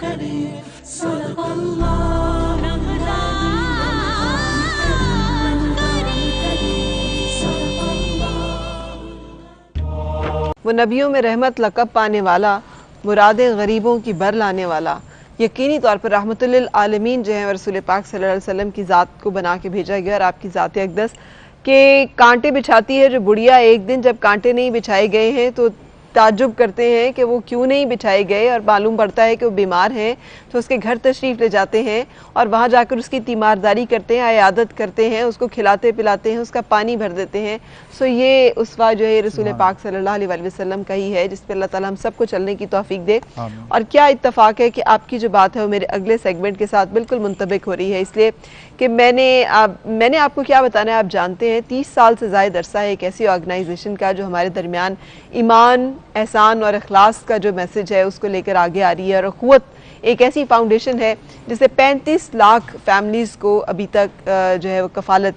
करें। सल्लल्लाहु वो नबियों में रहमत लक़ब पाने वाला, मुरादें गरीबों की बर लाने वाला, यकीनी तौर पर रहमतुल्लिल आलमीन जो है रसूल पाक सल्लल्लाहु अलैहि वसल्लम की ज़ात को बना के भेजा गया। और आपकी ज़ात अक़दस के कांटे बिछाती है जो बुढ़िया एक दिन जब कांटे नहीं बिछाए गए हैं तो ताज्जुब करते हैं कि वो क्यों नहीं बिछाए गए, और मालूम पड़ता है कि वो बीमार हैं तो उसके घर तशरीफ़ ले जाते हैं और वहाँ जाकर उसकी तीमारदारी करते हैं, इयादत करते हैं, उसको खिलाते पिलाते हैं, उसका पानी भर देते हैं। सो ये उसवा जो है रसूल पाक सल्लल्लाहु अलैहि वसल्लम का ही है जिस पर अल्लाह ताला हम सबको चलने की तौफीक दे। और क्या इत्तफाक है कि आपकी जो बात है वो मेरे अगले सेगमेंट के साथ बिल्कुल मुंतबिक हो रही है, इसलिए कि मैंने आपको क्या बताना है। आप जानते हैं 30 साल से ज़ायद अरसा है एक ऐसी ऑर्गेनाइजेशन का जो हमारे दरमियान ईमान, एहसान और इखलास का जो मैसेज है उसको लेकर आगे आ रही है। और अख़ुवत एक ऐसी फाउंडेशन है जिसे 35 लाख फैमिलीज़ को अभी तक जो है वो कफ़ालत।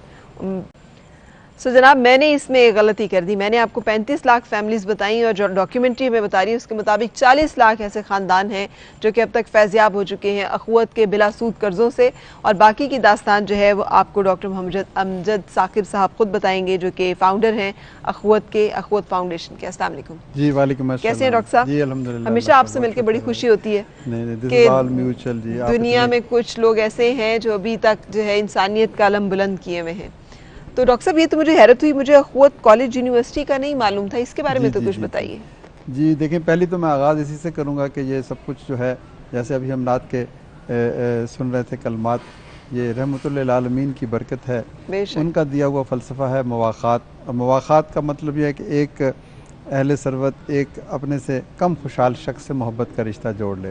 सो जनाब मैंने इसमें एक गलती कर दी, मैंने आपको 35 लाख फैमिलीज़ बताई और जो डॉक्यूमेंट्री में बता रही है उसके मुताबिक 40 लाख ऐसे ख़ानदान हैं जो कि अब तक फैज़याब हो चुके हैं अख़ुवत के बिला सूद कर्ज़ों से। और बाकी की दास्तान जो है वो आपको डॉक्टर मोहम्मद अमजद साकिब साहब खुद बताएंगे जो कि फ़ाउंडर हैं अख़ुवत के, अख़ुवत फाउंडेशन के। अस्सलाम वालेकुम जी। वालेकुम अस्सलाम। कैसे हैं डॉक्टर साहब? जी अल्हम्दुलिल्लाह। हमेशा आपसे मिलकर बड़ी खुशी होती है कि दुनिया में कुछ लोग ऐसे हैं जो अभी तक जो है इंसानियत का अलम बुलंद किए हुए हैं। तो डॉक्टर साहब ये तो मुझे हैरत हुई, मुझे अख़ुवत कॉलेज यूनिवर्सिटी का नहीं मालूम था, इसके बारे में तो कुछ बताइए। जी देखिए, पहले तो मैं आगाज़ इसी से करूँगा कि ये सब कुछ जो है जैसे अभी हम नात के सुन रहे थे कलमात, ये रहमतुल्लिल आलमीन की बरकत है, उनका दिया हुआ फ़लसफ़ा है मवाक़ात। और मवाक़ात का मतलब ये है कि एक अहले सरवत एक अपने से कम खुशहाल शख्स से मोहब्बत का रिश्ता जोड़ ले।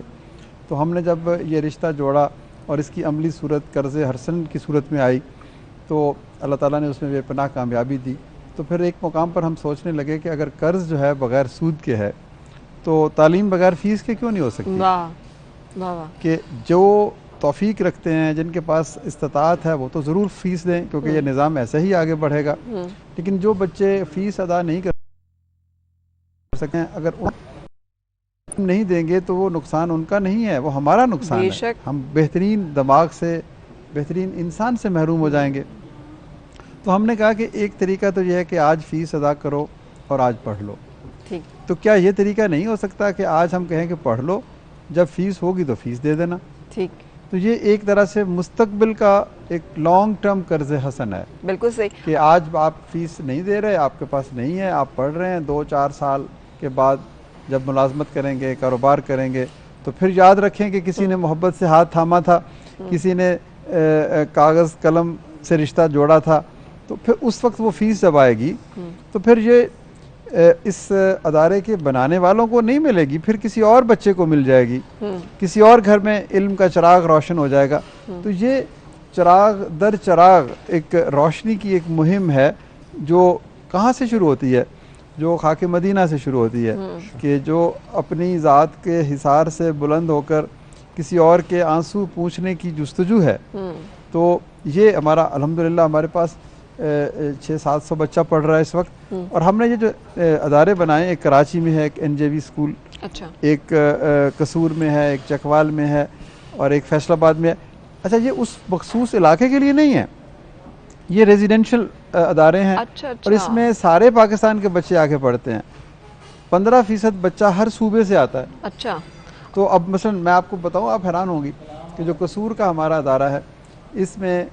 तो हमने जब ये रिश्ता जोड़ा और इसकी अमली सूरत कर्ज़ हरसन की सूरत में आई तो अल्लाह ताला ने उसमें बेपनाह कामयाबी दी। तो फिर एक मुकाम पर हम सोचने लगे कि अगर कर्ज़ जो है बग़ैर सूद के है तो तालीम बग़ैर फ़ीस के क्यों नहीं हो सकती। कि जो तौफ़ीक रखते हैं, जिनके पास इस्तिताअत है, वो तो ज़रूर फ़ीस दें क्योंकि ये निज़ाम ऐसे ही आगे बढ़ेगा। लेकिन जो बच्चे फ़ीस अदा नहीं कर सकें, अगर नहीं देंगे तो वो नुकसान उनका नहीं है, वो हमारा नुकसान है। हम बेहतरीन दिमाग से, बेहतरीन इंसान से महरूम हो जाएंगे। तो हमने कहा कि एक तरीका तो यह है कि आज फ़ीस अदा करो और आज पढ़ लो। ठीक। तो क्या ये तरीका नहीं हो सकता कि आज हम कहें कि पढ़ लो, जब फ़ीस होगी तो फ़ीस दे देना। ठीक। तो ये एक तरह से मुस्तकबिल का एक लॉन्ग टर्म कर्ज़ हसन है। बिल्कुल सही। कि आज आप फ़ीस नहीं दे रहे, आपके पास नहीं है, आप पढ़ रहे हैं, 2-4 साल के बाद जब मुलाजमत करेंगे, कारोबार करेंगे, तो फिर याद रखें कि किसी ने मोहब्बत से हाथ थामा था, किसी ने कागज़ कलम से रिश्ता जोड़ा था, तो फिर उस वक्त वो फ़ीस जब आएगी तो फिर ये इस अदारे के बनाने वालों को नहीं मिलेगी, फिर किसी और बच्चे को मिल जाएगी, किसी और घर में इल्म का चिराग रोशन हो जाएगा। तो ये चिराग दर चिराग एक रोशनी की एक मुहिम है जो कहाँ से शुरू होती है, जो खाके मदीना से शुरू होती है कि जो अपनी ज़ात के हिसार से बुलंद होकर किसी और के आंसू पूछने की जुस्तजू है। तो ये हमारा अल्हम्दुलिल्लाह हमारे पास 600-700 बच्चा पढ़ रहा है इस वक्त। और हमने ये जो अदारे बनाए, एक कराची में है, एक NJV स्कूल, अच्छा, एक कसूर में है, एक चकवाल में है और एक फैसलाबाद में है। अच्छा, ये उस मखसूस इलाके के लिए नहीं है, ये रेजिडेंशियल अदारे हैं। अच्छा। और इसमें सारे पाकिस्तान के बच्चे आके पढ़ते हैं। 15% बच्चा हर सूबे से आता है। अच्छा। तो अब मसलन मैं आपको बताऊँ, आप हैरान होंगी कि जो कसूर का हमारा अदारा है इसमें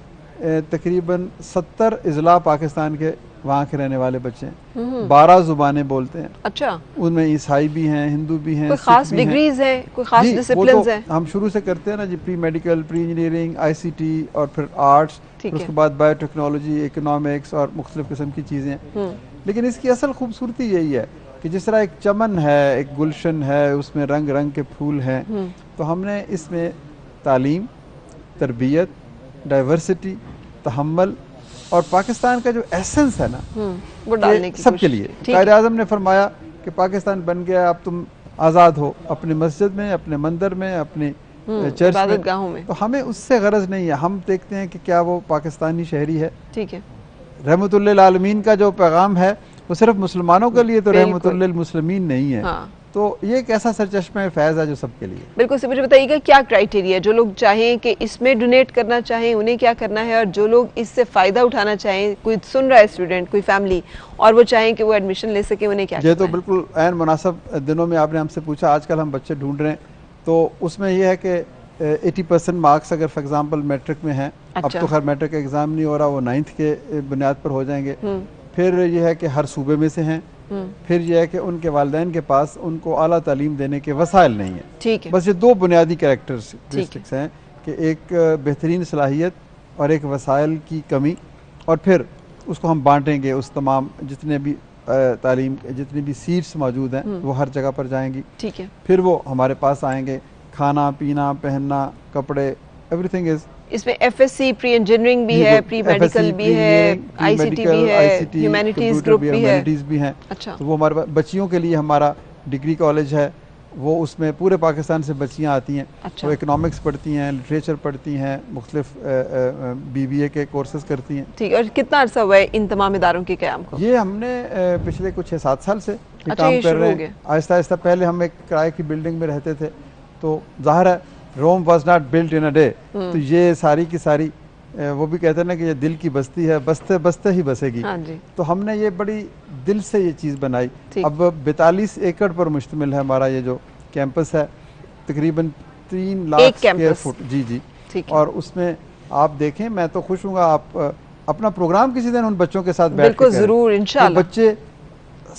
तकरीबन 70 अज़ला पाकिस्तान के वहाँ के रहने वाले बच्चे हैं, 12 ज़ुबानें बोलते हैं। अच्छा। उनमें ईसाई भी हैं, हिंदू भी हैं, कोई खास डिग्रीज हैं, कोई खास डिसिप्लिन्स हैं। हम शुरू से करते हैं ना जी, pre medical, pre engineering, ICT और फिर आर्ट्स, उसके बाद बायोटेक्नोलॉजी, इकोनॉमिक्स और मुख्तलिफ किस्म की चीज़ें। लेकिन इसकी असल खूबसूरती यही है कि जिस तरह एक चमन है, एक गुलशन है, उसमें रंग रंग के फूल हैं, तो हमने इसमें तालीम, तरबियत, डाइवर्सिटी, तहम्मुल और पाकिस्तान का जो एसेंस है ना वो डालने की सबके लिए। कायद आज़म ने फरमाया कि पाकिस्तान बन गया, अब तुम आज़ाद हो अपनी मस्जिद में, अपने मंदिर में, अपनी चर्च में। तो हमें उससे गरज नहीं है, हम देखते हैं कि क्या वो पाकिस्तानी शहरी है। ठीक है। रहमतुल्लिल आलमीन का जो पैगाम है वो सिर्फ मुसलमानों के लिए तो रहमतुल्लिल मुस्लिमीन नहीं है। हाँ। तो ये एक ऐसा सरचश्मा फैज़ है जो सबके लिए। बिल्कुल से मुझे बताइएगा क्या क्राइटेरिया, जो लोग चाहें कि इसमें डोनेट करना चाहें उन्हें क्या करना है, और जो लोग इससे फ़ायदा उठाना चाहें, कोई सुन रहा है स्टूडेंट, कोई फैमिली, और वो चाहें कि वो एडमिशन ले सके, उन्हें क्या ये तो बिल्कुल ऐन मुनासिब दिनों में आपने हमसे पूछा। आजकल हम बच्चे ढूंढ रहे हैं, तो उसमें यह है कि 80% मार्क्स अगर फॉर एग्जांपल मैट्रिक में हैं, अब तो खैर मैट्रिक का एग्ज़ाम नहीं हो रहा, वो 9th के बुनियाद पर हो जाएंगे। फिर यह है कि हर सूबे में से हैं, फिर यह है कि उनके वालिदैन के पास उनको आला तालीम देने के वसाइल नहीं है। ठीक है, बस ये दो बुनियादी कैरेक्टरिस्टिक्स हैं कि एक बेहतरीन सलाहियत और एक वसाइल की कमी, और फिर उसको हम बांटेंगे, उस तमाम जितने भी तालीम जितनी भी सीट्स मौजूद हैं वो हर जगह पर जाएंगी। ठीक है, फिर वो हमारे पास आएंगे, खाना पीना पहनना कपड़े एवरीथिंग इज, इसमें FSC प्री इंजीनियरिंग भी है, प्री मेडिकल भी है, ICT भी है, ह्यूमैनिटीज ग्रुप भी है। अच्छा, तो वो हमारे बच्चियों के लिए हमारा डिग्री कॉलेज है, वो उसमें पूरे पाकिस्तान से बच्चियां आती हैं। अच्छा, वो इकोनॉमिक्स पढ़ती हैं, लिटरेचर पढ़ती हैं, मुख्तलिफ BBA के कोर्सेज करती हैं। ठीक, और कितना अर्सा हुआ है इन तमाम इदारों के क़याम को? ये हमने पिछले कुछ 6-7 साल से काम कर रहे हैं, आहिस्ता आहिस्ता। पहले हम एक किराए की बिल्डिंग में रहते थे, तो ज़ाहिर है Rome was not built in a day, तो ये सारी की सारी वो भी कहते हैं ना कि ये दिल की बस्ती है, बसते बसते ही बसेगी। हाँ जी। तो हमने ये बड़ी दिल से ये चीज़ बनाई। अब 42 एकड़ पर मुश्तमिल है हमारा ये जो कैंपस है, तकरीबन 3 लाख स्क्वायर फुट। जी जी, और उसमें आप देखें, मैं तो खुश हूँ, आप अपना प्रोग्राम किसी दिन उन बच्चों के साथ बैठ के जरूर इंशाल्लाह। बच्चे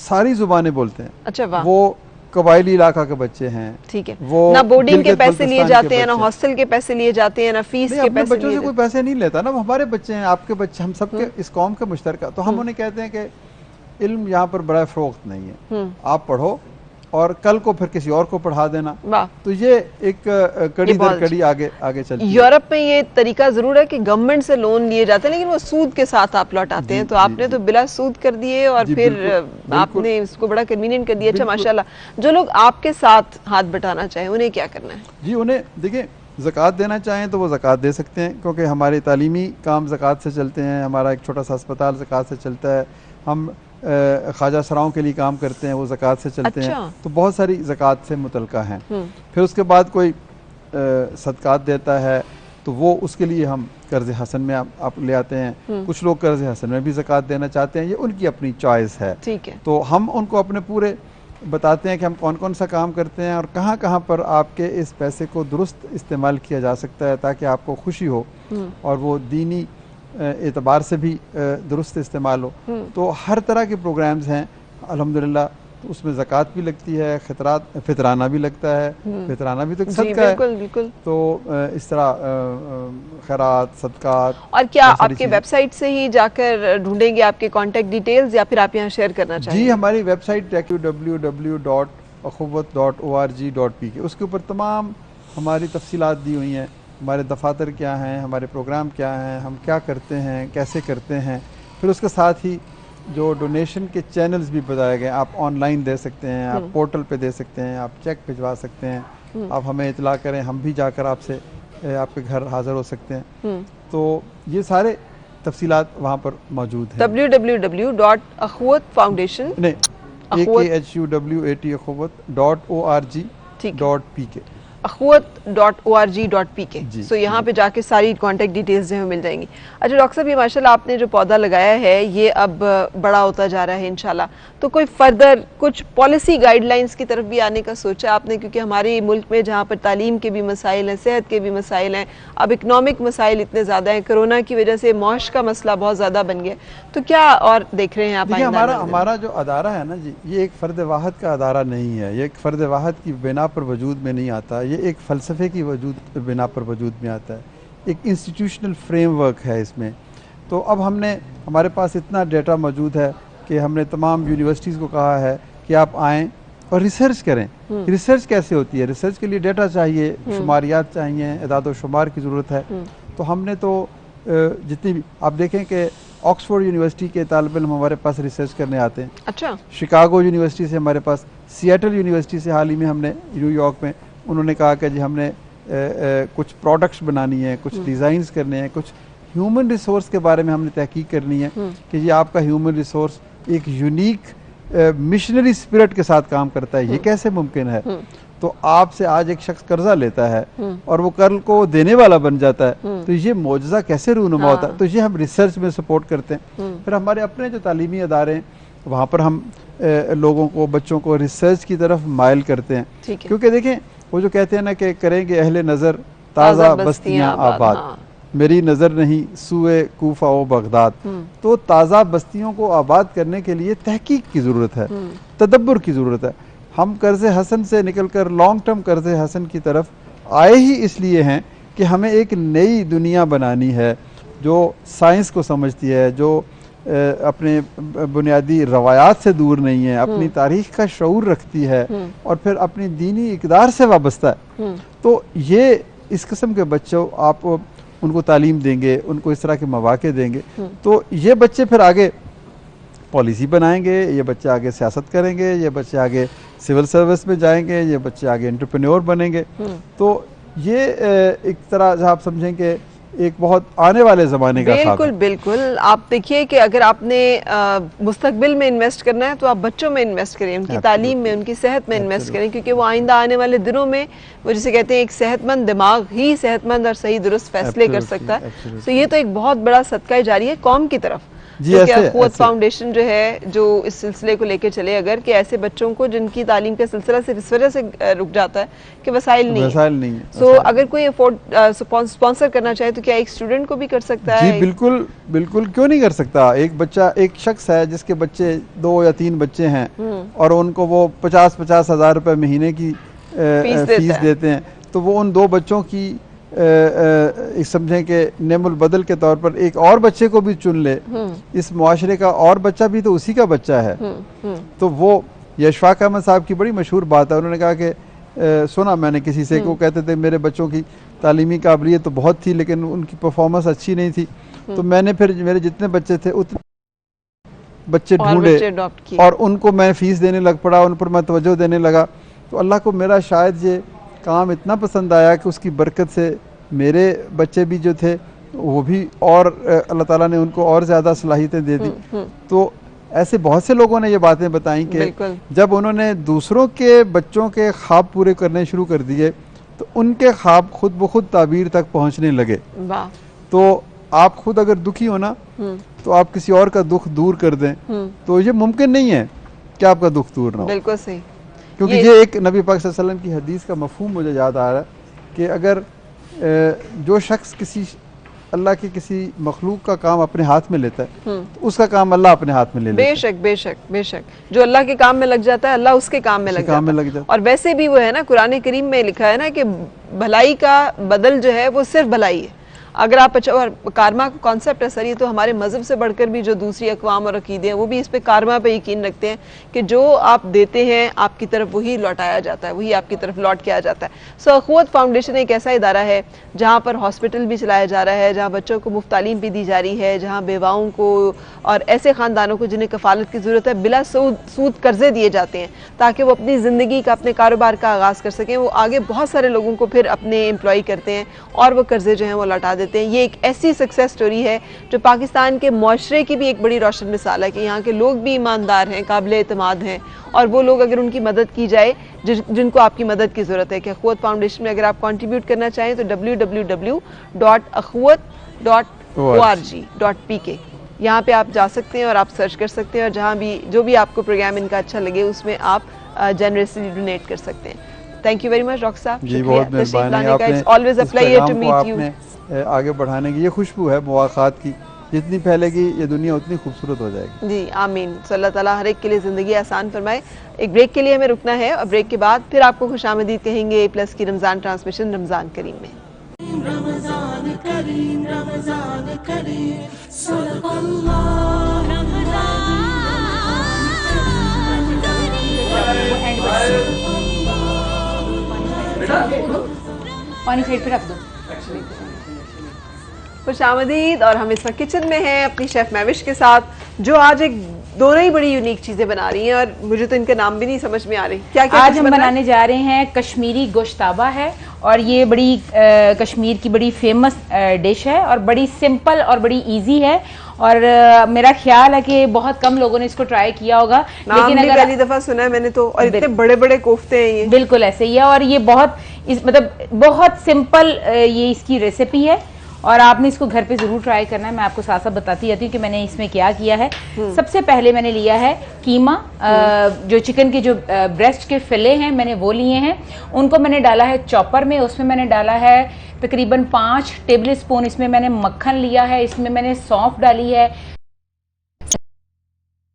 सारी जुबानें बोलते हैं। अच्छा, वाह। वो कबायली इलाका के बच्चे हैं। ठीक है, वो ना बोर्डिंग के पैसे लिए जाते हैं, ना हॉस्टल के पैसे लिए जाते हैं, ना फीस के पैसे। बच्चों से कोई पैसे नहीं लेता ना, वो हमारे बच्चे हैं, आपके बच्चे, हम सबके इस कौम के मुश्तरका। तो हम उन्हें कहते हैं कि इल्म यहाँ पर बड़ा फरोख्त नहीं है, आप पढ़ो और कल को फिर किसी और को पढ़ा देना। तो ये एक कड़ी दर कड़ी आगे चलती है। यूरोप में ये तरीका जरूर है कि गवर्नमेंट से लोन लिए जाते हैं, लेकिन वो सूद के साथ आप लौटाते हैं। तो आपने तो बिला सूद कर दिए, और फिर आपने इसको बड़ा कन्वीनियंट कर दिया। अच्छा, माशाल्लाह। जो लोग आपके साथ हाथ बटाना चाहें उन्हें क्या करना है? जी, उन्हें देखिए, ज़कात देना चाहें तो वो ज़कात दे सकते हैं, क्योंकि हमारे तालीमी काम ज़कात से चलते हैं। हमारा एक छोटा सा अस्पताल ज़कात से चलता है, हम ख्वाजा सराओं के लिए काम करते हैं, वो ज़कात से चलते हैं। तो बहुत सारी ज़कात से मुतल्का हैं। फिर उसके बाद कोई सदकात देता है तो वो उसके लिए हम कर्ज़ हसन में आप ले आते हैं। कुछ लोग कर्ज़ हसन में भी ज़कात देना चाहते हैं, ये उनकी अपनी चॉइस है। ठीक है, तो हम उनको अपने पूरे बताते हैं कि हम कौन कौन सा काम करते हैं और कहाँ कहाँ पर आपके इस पैसे को दुरुस्त इस्तेमाल किया जा सकता है, ताकि आपको खुशी हो और वो दीनी एतबार से भी दुरुस्त इस्तेमाल हो। तो हर तरह के प्रोग्राम्स हैं अल्हम्दुलिल्लाह। तो उसमें ज़कात भी लगती है, फितराना भी लगता है। फितराना भी तो एक सदका है। बिल्कुल बिल्कुल। तो इस तरह खैरात, सदकात। और क्या आपके वेबसाइट से ही जाकर ढूंढेंगे आपके कॉन्टेक्ट डिटेल्स, या फिर आप यहाँ शेयर करना चाहेंगे? जी, हमारी वेबसाइट www.akhuwat.org.pk, उसके ऊपर तमाम हमारी तफसीलात दी हुई हैं। हमारे दफातर क्या हैं, हमारे प्रोग्राम क्या हैं, हम क्या करते हैं, कैसे करते हैं। फिर उसके साथ ही जो डोनेशन के चैनल्स भी बताए गए, आप ऑनलाइन दे सकते हैं, आप पोर्टल पे दे सकते हैं, आप चेक भिजवा सकते हैं, आप हमें इतला करें, हम भी जाकर आपसे आपके घर हाजिर हो सकते हैं। तो ये सारे तफसीलात वहाँ पर मौजूद हैं। www.akhuwat.foundation नहीं, akhuwat.org.pk akhuwat.org.pk। सो यहाँ पे जाके सारी कांटेक्ट डिटेल्स जो है मिल जाएंगी। अच्छा डॉक्टर साहब, ये माशाल्लाह आपने जो पौधा लगाया है ये अब बड़ा होता जा रहा है इंशाल्लाह, तो कोई फर्दर कुछ पॉलिसी गाइडलाइंस की तरफ भी आने का सोचा आपने? क्योंकि हमारे मुल्क में जहाँ पर तालीम के भी मसाइल हैं, सेहत के भी मसाइल हैं, अब इकनॉमिक मसाइल इतने ज़्यादा हैं, कोरोना की वजह से मौश का मसला बहुत ज़्यादा बन गया, तो क्या और देख रहे हैं आप? हमारा जो अदारा है ना जी, ये एक फ़र्द वाहिद का अदारा नहीं है, ये एक फ़र्द वाहिद की बिना पर वजूद में नहीं आता, ये एक फ़लसफ़े की बिना पर वजूद में आता है, एक इंस्टीट्यूशनल फ्रेमवर्क है इसमें। तो अब हमारे पास इतना डेटा मौजूद है कि हमने तमाम यूनिवर्सिटीज़ को कहा है कि आप आएँ और रिसर्च करें। रिसर्च कैसे होती है? रिसर्च के लिए डेटा चाहिए, शुमारियात चाहिए, इदाद व शुमार की ज़रूरत है। तो हमने तो जितनी भी आप देखें कि ऑक्सफोर्ड यूनिवर्सिटी के तालिब इल्म हमारे पास रिसर्च करने आते हैं। अच्छा। शिकागो यूनिवर्सिटी से हमारे पास, सिएटल यूनिवर्सिटी से हाल ही में हमने न्यूयॉर्क में उन्होंने कहा कि जी हमने कुछ प्रोडक्ट्स बनानी है, कुछ डिज़ाइंस करने हैं, कुछ ह्यूमन रिसोर्स के बारे में हमने तहकीक करनी है कि ये आपका ह्यूमन रिसोर्स एक यूनिक मिशनरी स्पिरिट के साथ काम करता है, ये कैसे मुमकिन है? तो आपसे आज एक शख्स कर्जा लेता है और वो कर्ज को देने वाला बन जाता है, तो ये मौजज़ा कैसे रूनुमा होता है? तो ये हम रिसर्च में सपोर्ट करते हैं। फिर हमारे अपने जो तालीमी अदारे हैं वहाँ पर हम लोगों को, बच्चों को रिसर्च की तरफ माइल करते हैं, क्योंकि देखें वो जो कहते हैं ना कि करेंगे अहले नज़र ताज़ा बस्तियाँ आबाद, मेरी नज़र नहीं सूए कूफा व बगदाद। तो ताज़ा बस्तियों को आबाद करने के लिए तहकीक की ज़रूरत है, तदब्बर की ज़रूरत है। हम कर्ज़ हसन से निकलकर लॉन्ग टर्म कर्ज़ हसन की तरफ आए ही इसलिए हैं कि हमें एक नई दुनिया बनानी है जो साइंस को समझती है, जो अपने बुनियादी रवायात से दूर नहीं है, अपनी तारीख़ का शऊर रखती है और फिर अपनी दीनी इक़दार से वाबस्ता है। तो ये इस किस्म के बच्चों आप उनको तालीम देंगे, उनको इस तरह के मौक़े देंगे, तो ये बच्चे फिर आगे पॉलिसी बनाएंगे, ये बच्चे आगे सियासत करेंगे, ये बच्चे आगे सिविल सर्विस में जाएंगे, ये बच्चे आगे एंटरप्रेन्योर बनेंगे। तो ये एक तरह आप समझें कि एक बहुत आने वाले ज़माने का बिल्कुल बिल्कुल। आप देखिए कि अगर आपने मुस्तकबिल में इन्वेस्ट करना है तो आप बच्चों में इन्वेस्ट करें, उनकी तालीम में, उनकी सेहत में इन्वेस्ट करें, क्योंकि वो आइंदा आने वाले दिनों में वो जिसे कहते हैं एक सेहतमंद दिमाग ही सेहतमंद और सही दुरुस्त फैसले कर सकता है। तो ये तो एक बहुत बड़ा सदका जारी है कौम की तरफ। तो क्या अख़ुवत फाउंडेशन जो है जो इस सिलसिले को लेकर चले, अगर कि ऐसे बच्चों को जिनकी तालीम का सिलसिला सिर्फ इस वजह से रुक जाता है कि वसाइल नहीं है, तो अगर कोई अफोर्ड स्पॉन्सर करना चाहे तो क्या एक स्टूडेंट को भी कर सकता है? जी बिल्कुल बिल्कुल, क्यों नहीं कर सकता। एक बच्चा, एक शख्स है जिसके बच्चे 2 या 3 बच्चे हैं और उनको वो 50-50 हज़ार रुपये महीने की फीस देते हैं, तो वो उन 2 बच्चों की समझें कि नेमुल बदल के तौर पर एक और बच्चे को भी चुन ले, इस मुआशरे का और बच्चा भी तो उसी का बच्चा है। तो वो यशफाक अहमद साहब की बड़ी मशहूर बात है, उन्होंने कहा कि सुना मैंने किसी से को कहते थे मेरे बच्चों की तालीमी काबिलियत तो बहुत थी लेकिन उनकी परफॉर्मेंस अच्छी नहीं थी, तो मैंने फिर मेरे जितने बच्चे थे उतने बच्चे ढूंढे और उनको मैं फीस देने लग पड़ा, उन पर मैं तवज्जो देने लगा। तो अल्लाह को मेरा शायद ये काम इतना पसंद आया कि उसकी बरकत से मेरे बच्चे भी जो थे वो भी और अल्लाह ताला ने उनको और ज़्यादा सलाहियतें दे दी। तो ऐसे बहुत से लोगों ने ये बातें बताई कि जब उन्होंने दूसरों के बच्चों के ख्वाब पूरे करने शुरू कर दिए तो उनके ख्वाब खुद ब खुद ताबीर तक पहुँचने लगे। तो आप खुद अगर दुखी हो ना तो आप किसी और का दुख दूर कर दें, तो ये मुमकिन नहीं है कि आपका दुख दूर ना हो। बिल्कुल सही, क्योंकि ये एक नबी पाक सल्लल्लाहु अलैहि वसल्लम की हदीस का मफहूम मुझे याद आ रहा है कि अगर जो शख्स किसी अल्लाह के किसी मखलूक का काम अपने हाथ में लेता है तो उसका काम अल्लाह अपने हाथ में ले लेता है। बेशक बेशक बेशक, जो अल्लाह के काम में लग जाता है अल्लाह उसके काम में लग जाता है। और वैसे भी वो है ना, कुरान करीम में लिखा है ना कि भलाई का बदल जो है वो सिर्फ भलाई है। अगर आप अच्छा, और कारमा का कॉन्सेप्ट है सर, ये तो हमारे मज़हब से बढ़कर भी जो दूसरी अक़वाम और अक़ीदे हैं वो भी इस पे कारमा पे यकीन रखते हैं कि जो आप देते हैं आपकी तरफ वही लौटाया जाता है, वही आपकी तरफ लौट के आ जाता है। सो अख़ुवत फाउंडेशन एक ऐसा इदारा है जहाँ पर हॉस्पिटल भी चलाया जा रहा है, जहाँ बच्चों को मुफ्त तालीम भी दी जा रही है, जहाँ बेवाओं को और ऐसे ख़ानदानों को जिन्हें कफ़ालत की ज़रूरत है बिला सूद कर्ज़े दिए जाते हैं ताकि वो अपनी ज़िंदगी का, अपने कारोबार का आगाज़ कर सकें। वो आगे बहुत सारे लोगों को फिर अपने एम्प्लॉय करते हैं और वो कर्ज़े जो हैं वो लौटा देते हैं। ये एक ऐसी सक्सेस स्टोरी है जो पाकिस्तान के मुआशरे की भी एक बड़ी रोशन मिसाल है कि यहाँ के लोग भी ईमानदार हैं, काबिल एतमाद हैं, और वो लोग अगर उनकी मदद की जाए जिनको आपकी मदद की ज़रूरत है। कि अख़ुवत फाउंडेशन में अगर आप कंट्रीब्यूट करना चाहें तो www.akhuwat.org.pk यहाँ पे आप जा सकते हैं और आप सर्च कर सकते हैं, और जहाँ भी जो भी आपको प्रोग्राम इनका अच्छा लगे उसमें आप जनरसली डोनेट कर सकते हैं। Thank you very much doctor साहब, जी बहुत मेहरबानी, always a pleasure to meet you. आगे बढ़ाने की ये खुशबू है मुलाकात की, जितनी फैलेगी ये दुनिया उतनी खूबसूरत हो जाएगी। जी आमीन। अल्लाह ताला हर एक के लिए ज़िंदगी आसान फरमाए। एक ब्रेक के लिए हमें रुकना है और ब्रेक के बाद फिर आपको खुशामदीद कहेंगे A+ की रमज़ान ट्रांसमिशन रमज़ान करीम में। रमज़ान करीम, रमज़ान करीम, सल्लल्लाहु पानी साइड पे रख दो। खुशामदीद। और हम इस वक्त किचन में हैं अपनी शेफ़ महविश के साथ, जो आज एक दोनों ही बड़ी यूनिक चीजें बना रही हैं और मुझे तो इनके नाम भी नहीं समझ में आ रही। क्या क्या आज हम बनाने जा रहे हैं कश्मीरी गोश्ताबा है और ये बड़ी कश्मीर की बड़ी फेमस डिश है और बड़ी सिंपल और बड़ी इजी है और मेरा ख्याल है कि बहुत कम लोगों ने इसको ट्राई किया होगा, लेकिन अगर पहली दफा सुना है मैंने तो। और इतने बड़े बड़े कोफ्ते हैं ये। बिल्कुल ऐसे ही है और ये मतलब बहुत सिंपल ये इसकी रेसिपी है और आपने इसको घर पे जरूर ट्राई करना है। मैं आपको साथ साथ बताती रहती हूँ कि मैंने इसमें क्या किया है। सबसे पहले मैंने लिया है कीमा, जो चिकन के जो ब्रेस्ट के फिले हैं मैंने वो लिए हैं, उनको मैंने डाला है चॉपर में। उसमें मैंने डाला है तकरीबन 5 टेबल स्पून इसमें मैंने मक्खन लिया है, इसमें मैंने सौंफ डाली है,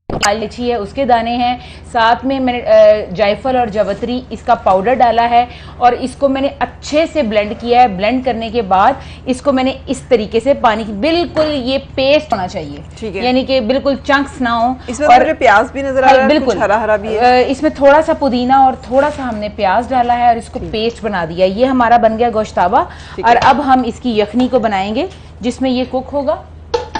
इलायची है उसके दाने हैं, साथ में मैंने जायफल और जावित्री इसका पाउडर डाला है और इसको मैंने अच्छे से ब्लेंड किया है। ब्लेंड करने के बाद इसको मैंने इस तरीके से पानी की बिल्कुल ये पेस्ट होना चाहिए, ठीक है, यानी कि बिल्कुल चंक्स ना हो। इसमें और मुझे प्याज भी नजर आ रहा है, बिल्कुल हरा हरा भी है। इसमें थोड़ा सा पुदीना और थोड़ा सा हमने प्याज डाला है और इसको पेस्ट बना दिया। ये हमारा बन गया गोश्ताबा और अब हम इसकी यखनी को बनाएंगे जिसमें ये कुक होगा।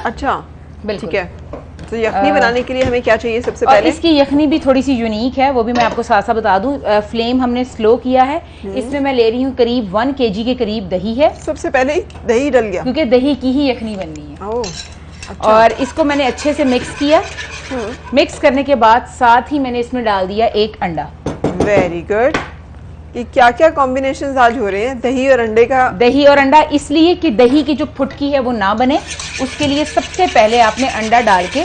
अच्छा बिल्कुल, ठीक है। तो यखनी बनाने के लिए हमें क्या चाहिए सबसे पहले? इसकी यखनी भी थोड़ी सी यूनिक है, वो भी मैं आपको साथ साथ बता दूं। फ्लेम हमने स्लो किया है। इसमें मैं ले रही हूँ करीब 1 kg के करीब दही है। सबसे पहले दही डल गया क्योंकि दही की ही यखनी बननी है। ओह, अच्छा। और इसको मैंने अच्छे से मिक्स किया। मिक्स करने के बाद साथ ही मैंने इसमें डाल दिया 1 अंडा। Very good. ये क्या क्या कॉम्बिनेशंस आज हो रहे हैं दही और अंडे का? दही और अंडा इसलिए कि दही की जो फुटकी है वो ना बने, उसके लिए सबसे पहले आपने अंडा डाल के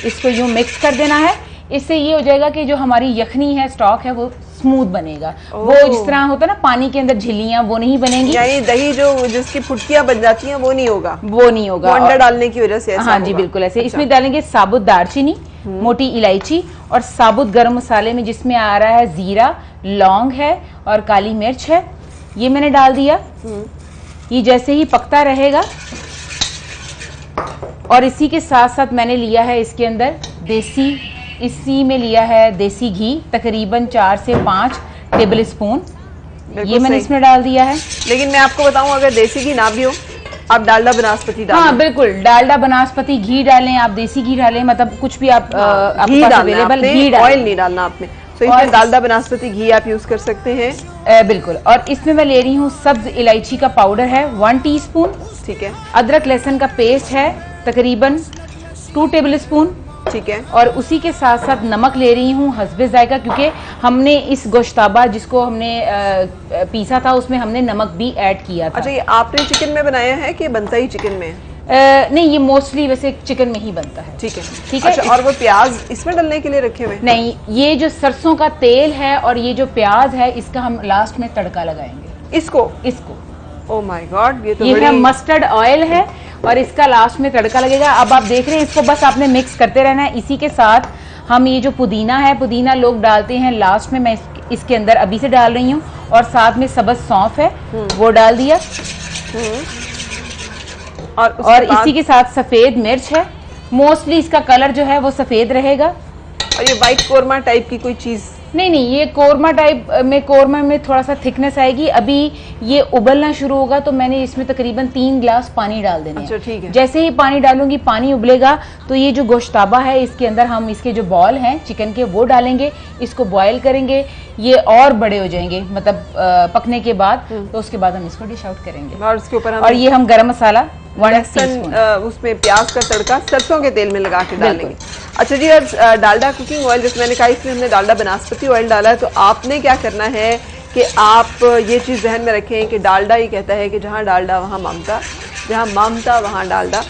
इसको यूं मिक्स कर देना है। इससे ये हो जाएगा कि जो हमारी यखनी है, स्टॉक है, वो स्मूथ बनेगा। वो जिस तरह होता है ना पानी के अंदर झिल्लियां, वो नहीं बनेंगी। यानी दही जो जिसकी फुटकियां बन जाती हैं वो नहीं होगा, वो नहीं होगा, वो अंडा डालने की वजह से ऐसा हाँ जी बिल्कुल ऐसे। इसमें डालेंगे साबुत दालचीनी, मोटी इलायची और साबुत गरम मसाले में जिसमें आ रहा है जीरा, लौंग है और काली मिर्च है, ये मैंने डाल दिया। ये जैसे ही पकता रहेगा और इसी के साथ साथ मैंने लिया है इसके अंदर इसी में लिया है देसी घी तकरीबन 4 से 5 टेबल स्पून, ये मैंने इसमें डाल दिया है। लेकिन मैं आपको बताऊं अगर देसी घी ना भी हो आप डालडा बनास्पति डालें। हाँ बिल्कुल, डालडा बनास्पति घी डालें, आप देसी घी डालें, मतलब कुछ भी आप घी अवेलेबल, घी ऑयल नहीं डालना आपने। तो इसमें डालडा बनास्पति घी आप यूज कर सकते हैं। बिल्कुल। और इसमें मैं ले रही हूँ सब्ज इलायची का पाउडर है 1 टीस्पून, ठीक है। अदरक लहसुन का पेस्ट है तकरीबन 2 टेबल स्पून, ठीक है। और उसी के साथ साथ नमक ले रही हूँ हस्बे जायका, क्योंकि हमने इस गोश्ताबा जिसको हमने पीसा था उसमें हमने नमक भी ऐड किया था। अच्छा, ये आपने चिकन में बनाया है कि बनता ही चिकन में? नहीं, ये मोस्टली वैसे चिकन में ही बनता है। ठीक है, ठीक है। अच्छा, और वो प्याज इसमें डालने के लिए रखे हुए? नहीं, ये जो सरसों का तेल है और ये जो प्याज है इसका हम लास्ट में तड़का लगाएंगे। इसको? इसको। ओह माय गॉड, ये तो ये है मस्टर्ड ऑयल है और इसका लास्ट में तड़का लगेगा। अब आप देख रहे हैं, इसको बस आपने मिक्स करते रहना है। इसी के साथ हम ये जो पुदीना है, पुदीना लोग डालते हैं लास्ट में, मैं इसके अंदर अभी से डाल रही हूँ, और साथ में सब्ज सौंफ है वो डाल दिया, और इसी के साथ सफेद मिर्च है। मोस्टली इसका कलर जो है वो सफेद रहेगा। और ये व्हाइट कोरमा टाइप की कोई चीज? नहीं, ये कोरमा टाइप में, कोरमा में थोड़ा सा थिकनेस आएगी। अभी ये उबलना शुरू होगा तो मैंने इसमें तकरीबन 3 गिलास पानी डाल देने हैं। अच्छा, ठीक है। जैसे ही पानी डालूंगी, पानी उबलेगा तो ये जो गोश्ताबा है इसके अंदर हम इसके जो बॉल हैं चिकन के वो डालेंगे, इसको बॉयल करेंगे, ये और बड़े हो जाएंगे मतलब पकने के बाद, तो उसके बाद हम इसको डिश आउट करेंगे। और उसके ऊपर और ये हम गरम मसाला 1 टीस्पून, उसमें प्याज का तड़का सरसों के तेल में लगा के डालेंगे। अच्छा जी, और डालडा कुकिंग ऑयल जैसे मैंने कहा इसमें हमने डालडा बनास्पति ऑयल डाला है, तो आपने क्या करना है कि आप ये चीज़ जहन में रखें कि डालडा ही कहता है कि जहाँ डालडा वहाँ ममता, जहाँ ममता वहाँ डालडा।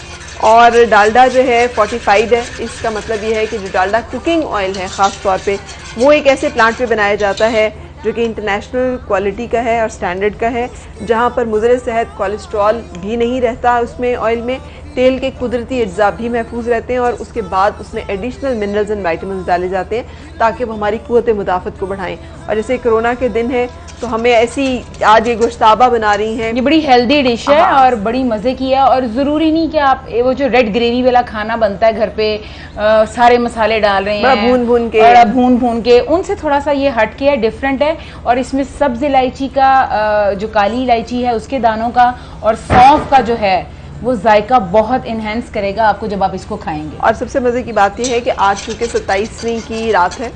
और डालडा जो है फोर्टिफाइड है, इसका मतलब ये है कि जो डालडा कुकिंग ऑयल है ख़ास तौर पे वो एक ऐसे प्लांट पे बनाया जाता है जो कि इंटरनेशनल क्वालिटी का है और स्टैंडर्ड का है, जहाँ पर मुज़र सेहत कोलेस्ट्रॉल भी नहीं रहता उसमें ऑयल में, तेल के कुदरती अज्जा भी महफूज रहते हैं, और उसके बाद उसमें एडिशनल मिनरल्स एंड वाइटामिन डाले जाते हैं ताकि वो हमारी क़ुव्वत मुदाफ़त को बढ़ाएं। और जैसे कोरोना के दिन है तो हमें ऐसी आज ये गोश्ताबा बना रही हैं। ये बड़ी हेल्दी डिश है और बड़ी मज़े की है, और ज़रूरी नहीं कि आप वो जो रेड ग्रेवी वाला खाना बनता है घर पे, सारे मसाले डाल रहे हैं भून भून के, उनसे थोड़ा सा ये हट के है, डिफरेंट है। और इसमें सब्ज़ इलायची का जो काली इलायची है उसके दानों का और सौंफ का जो है वो जायका बहुत इनहेंस करेगा आपको जब आप इसको खाएंगे। और सबसे मजे की बात यह है कि आज चूंकि 27वीं की रात है,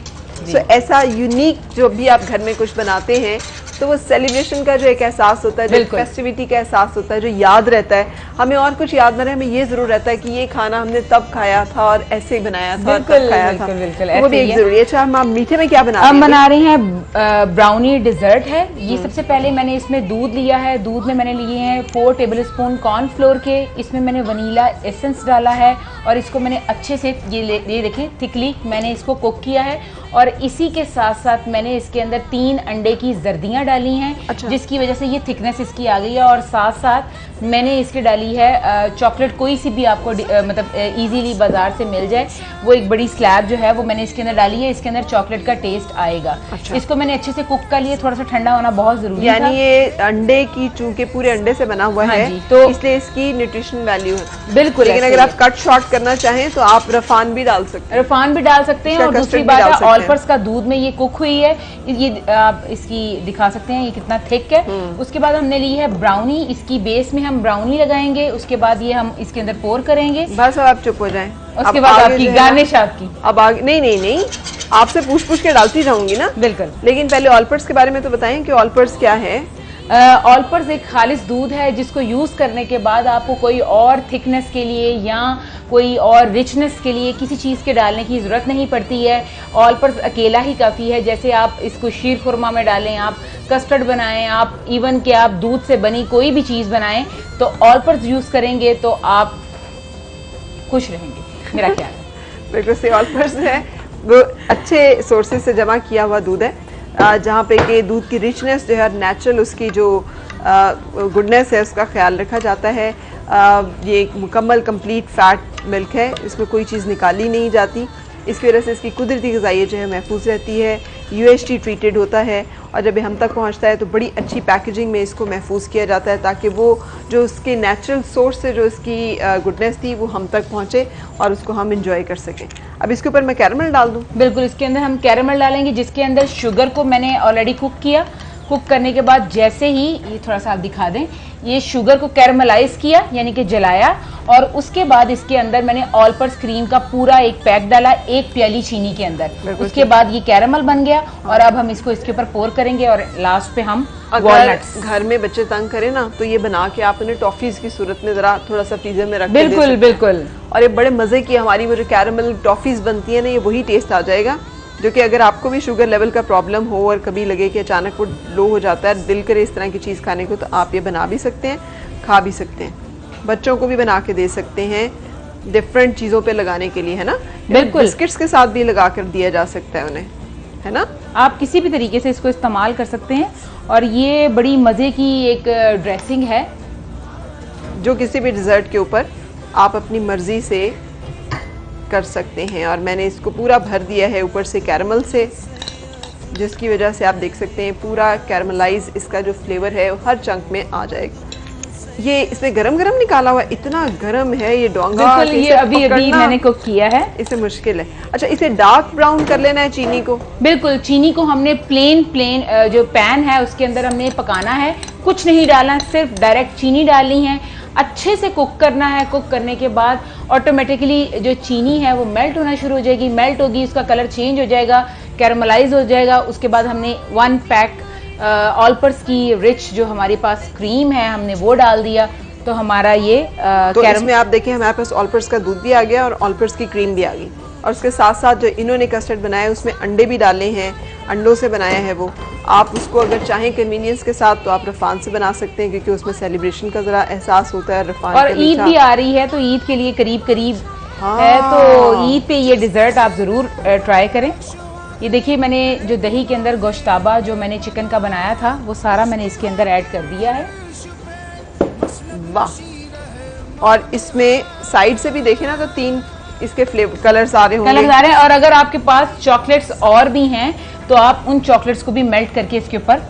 तो ऐसा यूनिक जो भी आप घर में कुछ बनाते हैं तो वो सेलिब्रेशन का जो एक एहसास होता है, जो फेस्टिविटी का एहसास होता है, जो याद रहता है, हमें और कुछ याद न रहे, हमें ये जरूर रहता है कि ये खाना हमने तब खाया था और ऐसे ही बनाया था और तब खाया था। तो वो भी एक जरूरी है। अच्छा, हम मीठे में क्या बना रहे हैं? हम बना रहे हैं ब्राउनी डिजर्ट है ये। सबसे पहले मैंने इसमें दूध लिया है, दूध में मैंने लिए हैं 4 टेबलस्पून कॉर्नफ्लोर के, इसमें मैंने वनीला एसेंस डाला है और इसको मैंने अच्छे से ये देखिए थिकली मैंने इसको कुक किया है। और इसी के साथ साथ मैंने इसके अंदर 3 अंडे की जर्दियां डाली हैं। अच्छा। जिसकी वजह से ये थिकनेस इसकी आ गई है। और साथ साथ मैंने इसके डाली है चॉकलेट, कोई सी भी आपको मतलब इजीली बाजार से मिल जाए, वो एक बड़ी स्लैब जो है वो मैंने इसके अंदर डाली है। इसके अंदर चॉकलेट का टेस्ट आएगा। अच्छा। इसको मैंने अच्छे से कुक कर लिया, थोड़ा सा ठंडा होना बहुत जरूरी है। यानी ये अंडे की, चूंकि पूरे अंडे से बना हुआ है तो इसलिए इसकी न्यूट्रिशन वैल्यू है। बिल्कुल। लेकिन अगर आप कट शॉर्ट करना चाहें तो आप रफान भी डाल सकते हैं। रफान भी डाल सकते हैं। और दूसरी बात है ऑलपर्स का दूध में ये कुक हुई है, ये आप इसकी दिखा सकते हैं ये कितना थिक है। उसके बाद हमने ली है ब्राउनी, इसकी बेस में हम ब्राउनी लगाएंगे। उसके बाद ये हम इसके अंदर पोर करेंगे। बस अब आप चुप हो जाएं। उसके बाद आपकी गार्निश आपकी। अब आगे नहीं, आपसे पूछ के डालती जाऊंगी ना। बिल्कुल। लेकिन पहले ऑलपर्स के बारे में तो बताएं कि ऑलपर्स क्या है। ऑलपर्स एक खालिस दूध है जिसको यूज़ करने के बाद आपको कोई और थिकनेस के लिए या कोई और रिचनेस के लिए किसी चीज़ के डालने की ज़रूरत नहीं पड़ती है। ऑलपर्स अकेला ही काफ़ी है। जैसे आप इसको शीर खुरमा में डालें, आप कस्टर्ड बनाएं, आप इवन के आप दूध से बनी कोई भी चीज़ बनाएं, तो ऑलपर्स यूज़ करेंगे तो आप खुश रहेंगे, मेरा ख्याल है। बिल्कुल से ऑलपर्स है वो अच्छे सोर्सेज से जमा किया हुआ दूध है, जहाँ पे कि दूध की रिचनेस जो है, नेचुरल उसकी जो गुडनेस है उसका ख्याल रखा जाता है। ये एक मुकम्मल कंप्लीट फैट मिल्क है, इसमें कोई चीज़ निकाली नहीं जाती। इसकी वजह से इसकी कुदरती ग़िज़ाइयत जो है महफूज रहती है। UHT ट्रीटेड होता है और जब ये हम तक पहुंचता है तो बड़ी अच्छी पैकेजिंग में इसको महफूज किया जाता है ताकि वो जो उसके नेचुरल सोर्स से जो इसकी गुडनेस थी वो हम तक पहुंचे और उसको हम इंजॉय कर सकें। अब इसके ऊपर मैं कैरमल डाल दूँ? बिल्कुल, इसके अंदर हम कैरमल डालेंगे जिसके अंदर शुगर को मैंने ऑलरेडी कुक किया। कुक करने के बाद जैसे ही ये थोड़ा सा आप दिखा दें, ये शुगर को कैरमलाइज किया यानी कि जलाया, और उसके बाद इसके अंदर मैंने ऑलपर्स क्रीम का पूरा एक पैक डाला 1 प्याली चीनी के अंदर। उसके बाद ये कैरमल बन गया और अब हम इसको इसके ऊपर पोर करेंगे और लास्ट पे हम वॉलनट्स। घर में बच्चे तंग करें ना तो ये बना के आप उन्हें टॉफीज की सूरत में जरा थोड़ा सा फ्रीजर में रख बिल्कुल दे बिल्कुल। और ये बड़े मजे की हमारी वो जो कैरमल टॉफीज बनती है ना, ये वही टेस्ट आ जाएगा जो कि अगर आपको भी शुगर लेवल का प्रॉब्लम हो और कभी लगे कि अचानक वो लो हो जाता है, दिल करे इस तरह की चीज़ खाने को, तो आप ये बना भी सकते हैं, खा भी सकते हैं, बच्चों को भी बना के दे सकते हैं डिफरेंट चीज़ों पे लगाने के लिए, है ना। बिल्कुल, बिस्किट्स के साथ भी लगा कर दिया जा सकता है उन्हें, है ना। आप किसी भी तरीके से इसको इस्तेमाल कर सकते हैं और ये बड़ी मज़े की एक ड्रेसिंग है जो किसी भी डिज़र्ट के ऊपर आप अपनी मर्ज़ी से कर सकते हैं। और मैंने इसको पूरा भर दिया है ऊपर से कैरमल से, जिसकी वजह से आप देख सकते हैं पूरा कैरमलाइज इसका जो फ्लेवर है वो हर चंक में आ जाएगा। ये इसमें गरम गरम निकाला हुआ, इतना गरम है ये डोंगा। बिल्कुल, ये अभी अभी मैंने कुक किया है, इसे मुश्किल है। अच्छा, इसे डार्क ब्राउन कर लेना है चीनी को? बिल्कुल, चीनी को हमने प्लेन जो पैन है उसके अंदर हमने पकाना है, कुछ नहीं डालना, सिर्फ डायरेक्ट चीनी डालनी है, अच्छे से कुक करना है। कुक करने के बाद ऑटोमेटिकली जो चीनी है वो मेल्ट होना शुरू हो जाएगी, मेल्ट होगी, उसका कलर चेंज हो जाएगा, कैरमलाइज हो जाएगा। उसके बाद हमने 1 पैक ऑलपर्स की रिच जो हमारे पास क्रीम है हमने वो डाल दिया, तो हमारा ये तो इसमें आप देखिए हमारे पास ऑलपर्स का दूध भी आ गया और ऑलपर्स की क्रीम भी आ गई, और उसके साथ साथ जो इन्होंने कस्टर्ड बनाया है उसमें अंडे भी डाले हैं, अंडों से बनाया है वो। आप उसको अगर चाहें कन्वीनियंस के साथ तो आप रफान से बना सकते हैं क्योंकि उसमें सेलिब्रेशन का जरा एहसास होता है रफान। और ईद भी आ रही है तो ईद के लिए करीब करीब है, तो ईद पे ये डिजर्ट आप जरूर ट्राई करें। ये देखिए मैंने जो दही के अंदर गोश्ताबा जो मैंने चिकन का बनाया था वो सारा मैंने इसके अंदर ऐड कर दिया है। वाह। और इसमें साइड से भी देखें ना तो 3 इसके फ्लेवर कलर्स आ रहे होंगे, कलर्स आ रहे हैं। और अगर आपके पास चॉकलेट्स और भी हैं तो आप उन चॉकलेट्स को भी मेल्ट करके इसके ऊपर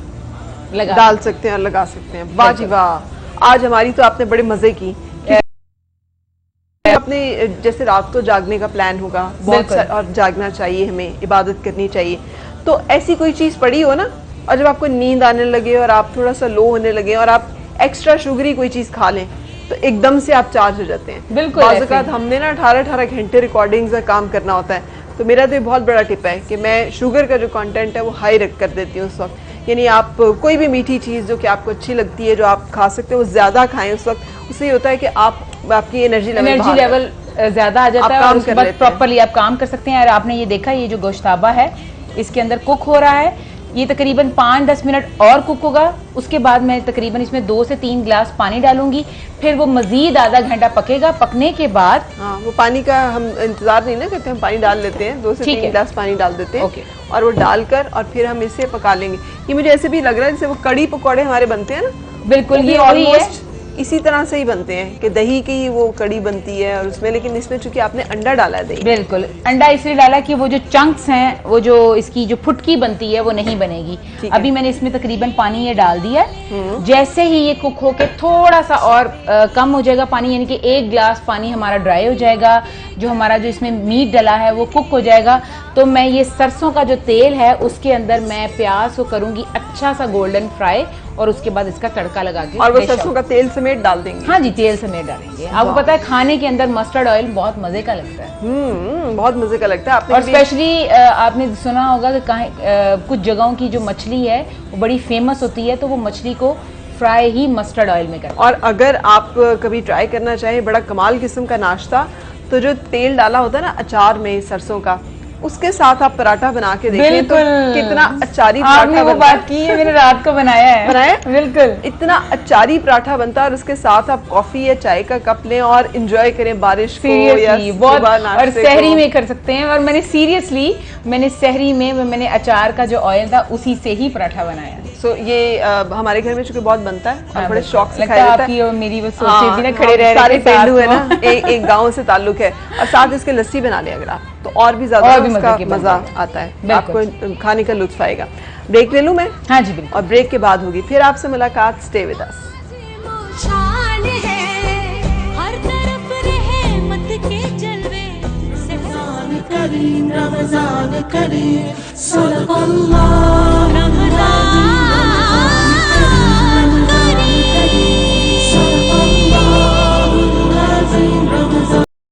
डाल सकते हैं और लगा सकते हैं। वाह जी वाह, आज हमारी तो आपने बड़े मजे की। अपने जैसे रात को जागने का प्लान होगा बहुत और जागना चाहिए, हमें इबादत करनी चाहिए, तो ऐसी कोई चीज पड़ी हो ना और जब आपको नींद आने लगे और आप थोड़ा सा लो होने लगे और आप एक्स्ट्रा शुगरी कोई चीज खा लें तो एकदम से आप चार्ज हो जाते हैं। बिल्कुल बाज़ औक़ात हमने ना 18-18 घंटे रिकॉर्डिंग्स का काम करना होता है, तो मेरा तो ये बहुत बड़ा टिप है कि मैं शुगर का जो कंटेंट है वो हाई रख कर देती हूँ उस वक्त। यानी आप कोई भी मीठी चीज़ जो कि आपको अच्छी लगती है, जो आप खा सकते हैं, वो ज़्यादा खाएं उस वक्त। उससे ये होता है कि आपकी एनर्जी लेवल ज्यादा आ जाता है और उसके बाद प्रॉपर्ली आप काम कर सकते हैं। और आपने ये देखा, ये जो गोश्ताबा है इसके अंदर कुक हो रहा है, ये तकरीबन 5-10 मिनट और कुक होगा। उसके बाद मैं तकरीबन इसमें 2 से 3 गिलास पानी डालूंगी, फिर वो मजीद आधा घंटा पकेगा। पकने के बाद वो पानी का हम इंतजार नहीं ना करते, हम पानी डाल लेते हैं, 2 से 3 गिलास पानी डाल देते हैं और वो डालकर और फिर हम इसे पका लेंगे। ये मुझे ऐसे भी लग रहा है जैसे वो कड़ी पकौड़े हमारे बनते हैं ना, बिल्कुल ये ऑलमोस्ट इसी तरह से ही बनते हैं कि दही की वो कड़ी बनती है और उसमें, लेकिन इसमें चूंकि आपने अंडा डाला है दही। बिल्कुल, अंडा इसलिए डाला कि वो जो चंक्स हैं, वो जो इसकी जो फुटकी बनती है वो नहीं बनेगी। अभी मैंने इसमें तकरीबन पानी ये डाल दिया है। जैसे ही ये कुक होके थोड़ा सा और कम हो जाएगा पानी, यानी कि 1 गिलास पानी हमारा ड्राई हो जाएगा, जो हमारा जो इसमें मीट डला है वो कुक हो जाएगा, तो मैं ये सरसों का जो तेल है उसके अंदर मैं प्याज को करूंगी अच्छा सा गोल्डन फ्राई और उसके बाद इसका तड़का लगा के और वो सरसों का तेल समेत डाल देंगे। हाँ जी, तेल समेत डालेंगे। आपको पता है खाने के अंदर मस्टर्ड ऑयल बहुत मजे का लगता है। बहुत मजे का लगता है। आपने और स्पेशली आपने सुना होगा कि कुछ जगहों की जो मछली है वो बड़ी फेमस होती है, तो वो मछली को फ्राई ही मस्टर्ड ऑयल में करते हैं। और अगर आप कभी ट्राई करना चाहें बड़ा कमाल किस्म का नाश्ता, तो जो तेल डाला होता है ना अचार में सरसों का, उसके साथ आप पराठा बना के देखें तो कितना अचारी पराठा वो बात की है, मैंने रात को बनाया है। बनाया? बिल्कुल, इतना अचारी पराठा बनता है और उसके साथ आप कॉफी या चाय का कप लें और एंजॉय करें बारिश को या बहुत। और सहरी में कर सकते हैं। और मैंने सीरियसली सहरी में मैंने अचार का जो ऑयल था उसी से ही पराठा बनाया। सो ये हमारे घर में चूंकि बहुत बनता है और बड़े शौक से खाया जाता है। मेरी वो सोचे भी ना खड़े रह सारे पहलू है ना, एक गांव से ताल्लुक है और साथ इसके लस्सी बना ले अगर आप, तो और भी ज्यादा उसका मजा आता है, आपको खाने का लुत्फ आएगा। ब्रेक ले लूं मैं? हाँ जी बिल्कुल। और ब्रेक के बाद होगी फिर आपसे मुलाकात। Stay with us. रमजान करीम सल्लल्लाहु अलैहि वसल्लम।